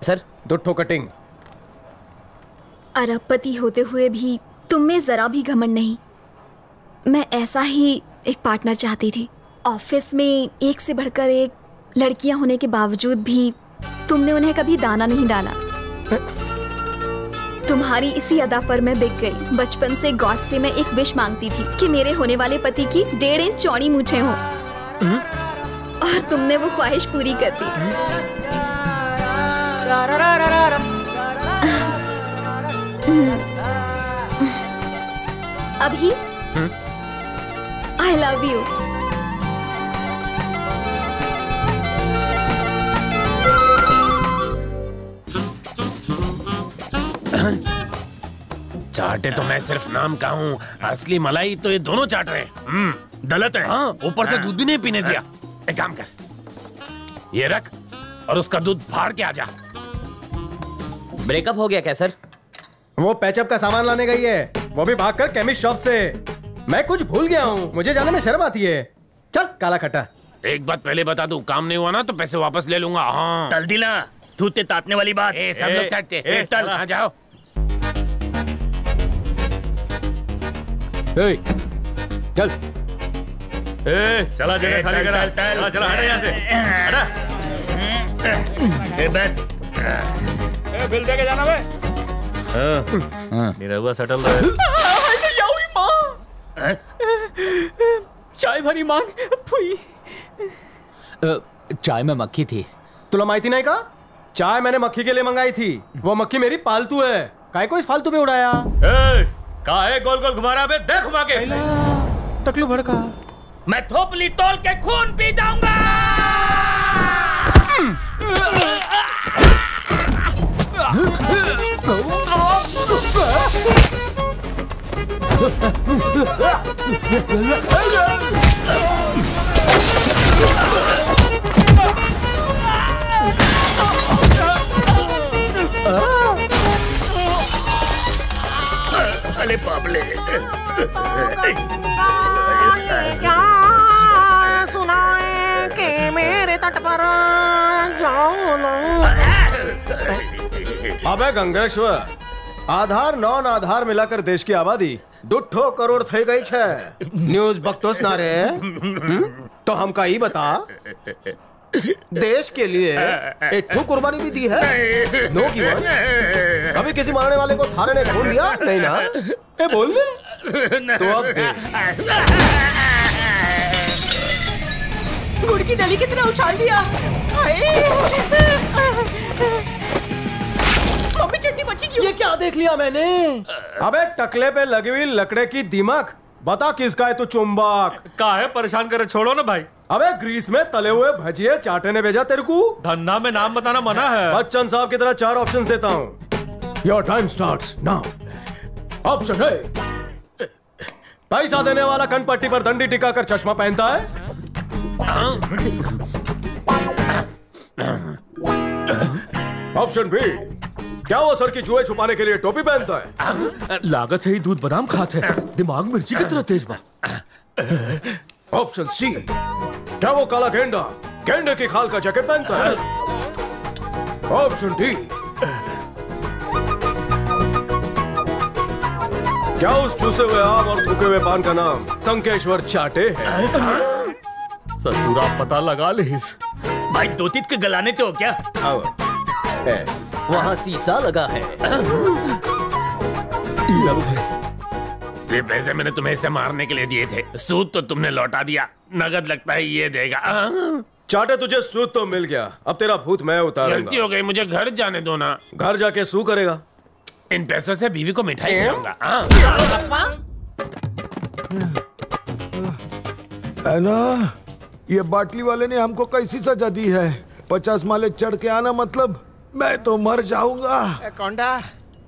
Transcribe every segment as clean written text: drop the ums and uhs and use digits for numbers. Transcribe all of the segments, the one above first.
Sir? दुट्ठो cutting. अरबपति होते हुए भी तुम में जरा भी घमंड नहीं। मैं ऐसा ही एक पार्टनर चाहती थी। ऑफिस में एक से बढ़कर एक लड़कियां होने के बावजूद भी तुमने उन्हें कभी दाना नहीं डाला। तुम्हारी इसी अदा पर मैं बिक गई। बचपन से गॉड से मैं एक विश मांगती थी कि मेरे होने वाले पति की 1.5 इंच चौड़ी मूछें हों, और तुमने वो ख्वाहिश पूरी कर दी। अभी आई लव यू। चाटे तो मैं सिर्फ नाम का हूँ, असली मलाई तो ये दोनों चाट रहे हैं। गलत है। हाँ, ऊपर से दूध भी नहीं पीने दिया। एक काम कर, ये रख और उसका दूध फाड़ के आ जा। ब्रेकअप हो गया क्या सर? वो पैचअप का सामान लाने गई है, वो भी भागकर केमिस्ट शॉप से। मैं कुछ भूल गया हूँ, मुझे जाने में शर्म आती है। चल काला खट्टा। एक बात पहले बता दूं, काम नहीं हुआ ना तो पैसे वापस ले लूंगा। हाँ तल दिला, थूते तातने वाली बात। सब लोग चाटते। तल आ जाओ। चल चला जगह खाली करा। चला चला हट यहाँ से, हटा। बैठ। बिल दे के जाना बे। मेरा हुआ सेटल रहा। चाय भरी मांग। चाय में मक्खी थी। तुला माहिती नहीं का? चाय मैंने मक्खी के लिए मंगाई थी। वो मक्खी मेरी पालतू है, काहे को इस फालतू में उड़ाया? काहे गोल गोल घुमा रहा बे? देख घुमा के। टकलू भड़का। मैं थोपली तोल के खून पी जाऊंगा। अरे बाबले, क्या सुनाए कि मेरे तट पर अबे गंगेश्वर, आधार नॉन आधार मिलाकर देश की आबादी 2 करोड़ થઈ ગઈ છે। न्यूज बकतोस ना रे। तो हमका ही बता, देश के लिए एक कुर्बानी भी दी है? No given. अभी किसी मारने वाले को थाने ने खून दिया नहीं ना? ए बोल ले। तो अब दे। गुड़ की डली की तरह उछाल दिया। मम्मी चटनी बची क्यों? ये क्या देख लिया मैंने? अबे टकले पे लगी हुई लकड़े की दीमक, बता किसका है तू चुंबक? काहे परेशान करे, छोड़ो ना भाई। अबे ग्रीस में तले हुए भजिए चाटे ने भेजा तेरे को। धंधा में नाम बताना मना है। बच्चन साहब की तरह 4 ऑप्शंस देता हूँ। Your time starts now. Option A, पैसा देने वाला कनपट्टी पर दंडी टिकाकर चश्मा पहनता है। ऑप्शन बी, क्या वो सर की जुए छुपाने के लिए टोपी पहनता है? लागत है ही दूध बादाम खाते हैं, दिमाग मिर्ची की तरह तेज बा। ऑप्शन सी, क्या वो काला गेंडा गेंडे की खाल का जैकेट पहनता है? ऑप्शन डी, क्या उस चूसे हुए आम और थूके हुए पान का नाम संकेश्वर चाटे है? ससुरा पता लगा ले भाई। दो तीत के गलाने तो क्या? वहाँ शीशा लगा है। ये पैसे मैंने तुम्हें इसे मारने के लिए दिए थे, सूद तो तुमने लौटा दिया, नगद लगता है ये देगा। चाटे तुझे सूद तो मिल गया, अब तेरा भूत मैं उतारूंगा। गलती हो गई, मुझे घर जाने दो ना। घर जाके सू करेगा? इन पैसों से बीवी को मिठाई खिलाऊंगा। है ना, ये बाटली वाले ने हमको कैसी सजा दी है? 50 माले चढ़ के आना मतलब मैं तो मर जाऊंगा। कौंडा,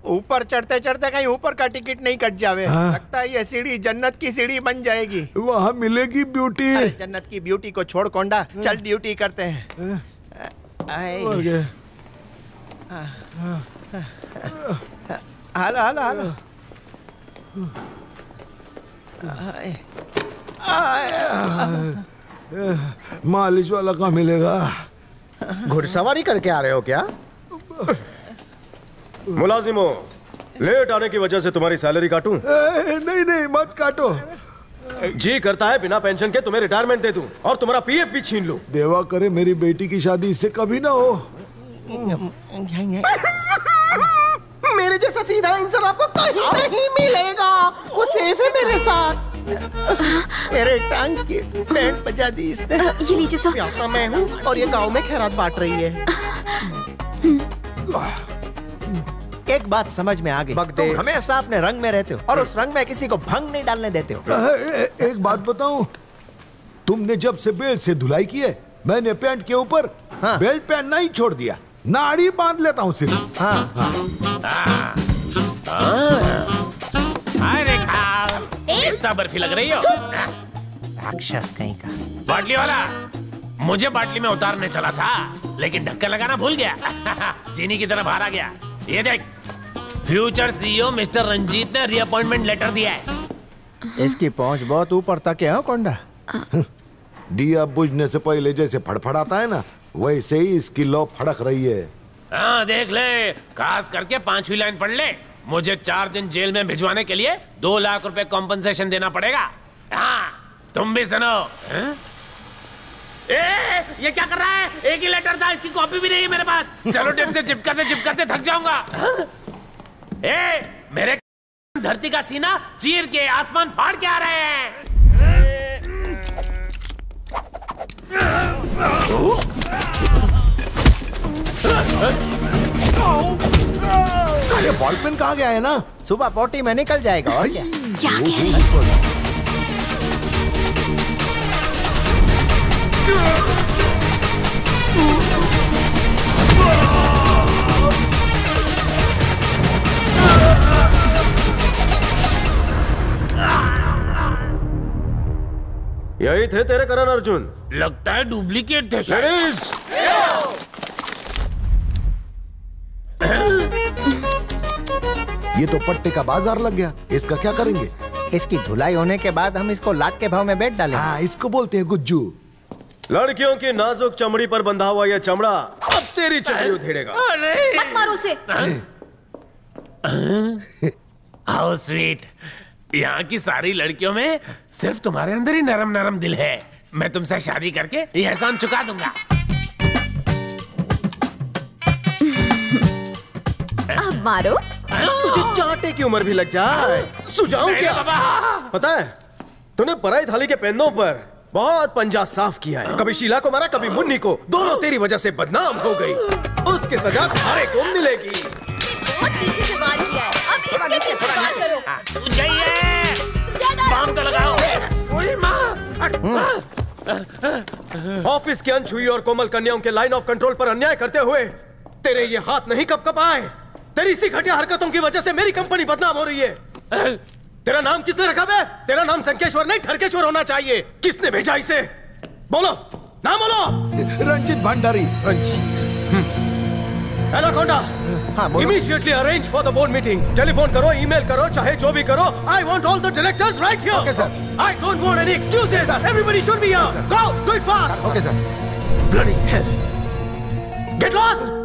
ऊपर चढ़ते चढ़ते कहीं ऊपर का टिकट नहीं कट जावे। लगता है ये सीढ़ी जन्नत की सीढ़ी बन जाएगी। वहाँ मिलेगी ब्यूटी। जन्नत की ब्यूटी को छोड़ कौंडा, चल ड्यूटी करते हैं। हाला हाला हाला। मालिश वाला कहाँ मिलेगा? घुड़सवारी करके आ रहे हो क्या? मुलाजिमों, लेट आने की वजह से तुम्हारी सैलरी काटूं? नहीं नहीं मत काटो। जी करता है बिना पेंशन के तुम्हें रिटायरमेंट दे दूं और तुम्हारा पीएफ भी छीन लूं। देवा करे मेरी बेटी की शादी इससे कभी ना हो। मेरे जैसा सीधा इंसान आपको कहीं नहीं मिलेगा। वो सेफ है मेरे साथ। मेरे टांग की बैंड बजा दी इसने। ये लीजिए सर। प्यासा मैं हूँ और ये गांव में खैरात बांट रही है। एक बात समझ में आ गई, तुम हमेशा अपने रंग में रहते हो और उस रंग में किसी को भंग नहीं डालने देते हो। एक बात बताऊं, तुमने जब से बेल्ट से धुलाई की है, मैंने पैंट के ऊपर बेल्ट पहनना ही छोड़ दिया। नाड़ी बांध लेता हूँ सिर्फ। इतना बर्फी लग रही हो। राक्षस कहीं का। बाटली वाला, मुझे बाटली में उतारने चला था लेकिन ढक्कन लगाना भूल गया। चीनी की तरफ हारा गया। ये देख, फ्यूचर सीईओ मिस्टर रंजीत ने रीअपॉइंटमेंट लेटर दिया है। इसकी पहुंच बहुत ऊपर तक है कोंडा। दिया बुझने से पहले जैसे फड़फड़ाता है ना, वैसे ही इसकी लौ फड़क रही है। हाँ देख ले, खास करके 5वीं लाइन पढ़ ले। मुझे 4 दिन जेल में भिजवाने के लिए 2 लाख रुपए कॉम्पनसेशन देना पड़ेगा। हाँ, तुम भी सुनो। ये क्या कर रहा है? एक ही लेटर था, इसकी कॉपी भी नहीं है मेरे पास। सेलो टेप से चिपकाते थक जाऊंगा। मेरे धरती का सीना चीर के आसमान फाड़ के आ रहे हैं। अरे बॉल पेन कहाँ गया है ना? सुबह पोटी में निकल जाएगा और क्या? क्या कह रहे हैं? यही थे तेरे करण अर्जुन? लगता है डुप्लीकेट थे। ये तो पट्टे का बाजार लग गया। इसका क्या करेंगे? इसकी धुलाई होने के बाद हम इसको लाट के भाव में बेच डालेंगे। हाँ, इसको बोलते हैं गुज्जू। लड़कियों की नाजुक चमड़ी पर बंधा हुआ यह चमड़ा अब तेरी चमड़ी उधेड़ेगा। मत मारो उसे। How sweet. यहाँ की सारी लड़कियों में सिर्फ तुम्हारे अंदर ही नरम नरम दिल है। मैं तुमसे शादी करके ये एहसान चुका दूंगा। अब मारो। तुझे चाटे की उम्र भी लग जाए, सुझाऊं क्या? पता है, तूने पराई थाली के पेंदों पर बहुत पंजा साफ किया है। कभी शीला को मारा, कभी मुन्नी को। दोनों तेरी वजह से बदनाम हो गई। उसकी सजा तुम्हारे को मिलेगी। बहुत पीछे से वार किया है, अब इसके पीछे वार करो। जाइए, बाम तो लगाओ। ऑफिस की अनछुई और कोमल कन्याओं के लाइन ऑफ कंट्रोल पर अन्याय करते हुए तेरे ये हाथ नहीं कपकपाए। तेरी इसी घटिया हरकतों की वजह से मेरी कंपनी बदनाम हो रही है। तेरा नाम किसने रखा बे? तेरा नाम संकेश्वर नहीं ठरकेश्वर होना चाहिए। किसने भेजा इसे? बोलो, नाम बोलो। Ranjit Bhandari. Ranjit. Anaconda, immediately arrange for the board meeting. Telephone करो, ईमेल करो, चाहे जो भी करो। I want all the directors right here. Okay sir. I don't want any excuses. Everybody should be here. Go, do it fast. Okay sir. Bloody hell. Get lost.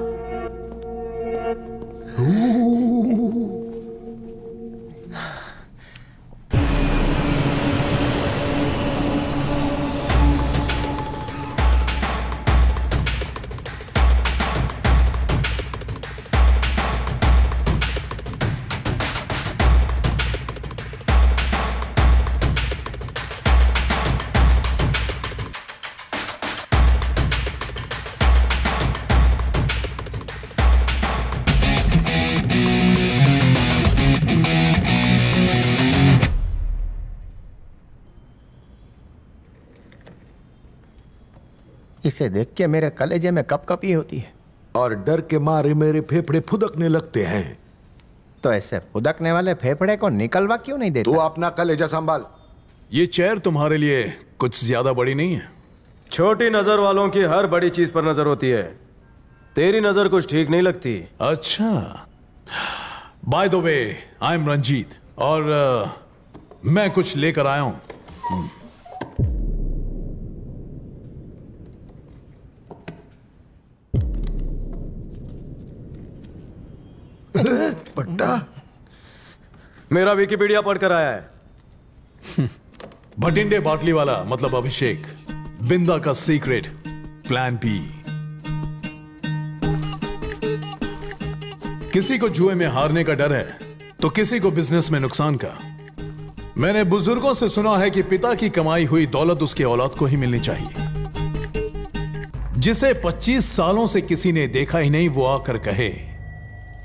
इसे देख के मेरे कलेजे में कपकपी होती है और डर के मारे मेरे फेफड़े फुदकने लगते हैं। तो ऐसे फुदकने वाले फेफड़े को निकलवा क्यों नहीं देता? तू अपना कलेजा संभाल। ये चेयर तुम्हारे लिए कुछ ज्यादा बड़ी नहीं है। छोटी नजर वालों की हर बड़ी चीज पर नजर होती है। तेरी नजर कुछ ठीक नहीं लगती। अच्छा, by the way, I am Ranjit और मैं कुछ लेकर आया हूं। पट्टा मेरा विकिपीडिया पढ़कर आया है। भटिंडे बाटली वाला मतलब अभिषेक, बिंदा का सीक्रेट प्लान बी। किसी को जुए में हारने का डर है तो किसी को बिजनेस में नुकसान का। मैंने बुजुर्गों से सुना है कि पिता की कमाई हुई दौलत उसके औलाद को ही मिलनी चाहिए। जिसे 25 सालों से किसी ने देखा ही नहीं वो आकर कहे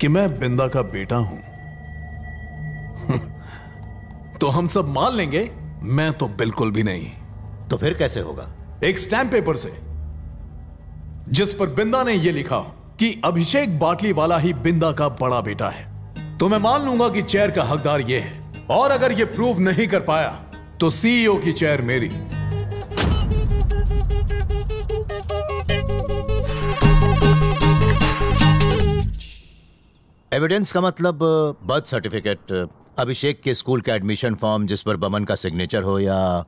कि मैं बिंदा का बेटा हूं तो हम सब मान लेंगे, मैं तो बिल्कुल भी नहीं। तो फिर कैसे होगा? एक स्टैंप पेपर से जिस पर बिंदा ने यह लिखा कि अभिषेक बाटली वाला ही बिंदा का बड़ा बेटा है, तो मैं मान लूंगा कि चेयर का हकदार यह है। और अगर यह प्रूव नहीं कर पाया तो सीईओ की चेयर मेरी। एविडेंस का मतलब बर्थ सर्टिफिकेट, अभिषेक के स्कूल का एडमिशन फॉर्म जिस पर बमन का सिग्नेचर हो, या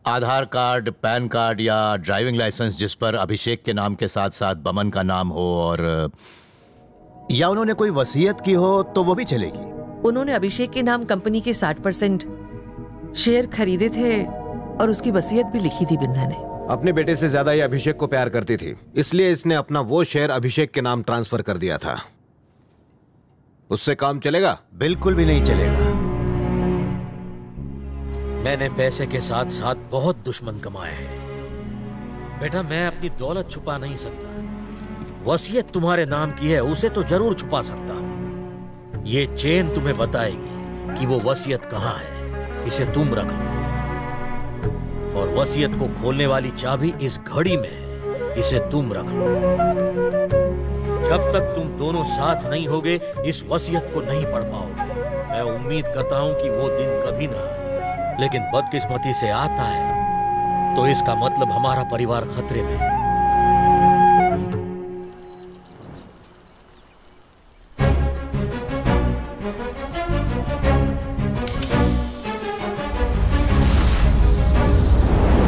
आधार कार्ड, पैन कार्ड या ड्राइविंग लाइसेंस जिस पर अभिषेक के नाम के साथ साथ बमन का नाम हो, और या उन्होंने कोई वसीयत की हो तो वो भी चलेगी। उन्होंने अभिषेक के नाम कंपनी के 60% शेयर खरीदे थे और उसकी वसीयत भी लिखी थी बिंदा ने। अपने बेटे से ज्यादा ये अभिषेक को प्यार करती थी, इसलिए इसने अपना वो शेयर अभिषेक के नाम ट्रांसफर कर दिया था। उससे काम चलेगा? बिल्कुल भी नहीं चलेगा। मैंने पैसे के साथ साथ बहुत दुश्मन कमाए हैं बेटा। मैं अपनी दौलत छुपा नहीं सकता। वसीयत तुम्हारे नाम की है, उसे तो जरूर छुपा सकता हूं। ये चेन तुम्हें बताएगी कि वो वसीयत कहां है। इसे तुम रख लो। और वसीयत को खोलने वाली चाबी इस घड़ी में है। इसे तुम रख लो। जब तक तुम दोनों साथ नहीं होगे इस वसीयत को नहीं पढ़ पाओगे। मैं उम्मीद करता हूं कि वो दिन कभी ना आए, लेकिन बदकिस्मती से आता है तो इसका मतलब हमारा परिवार खतरे में है।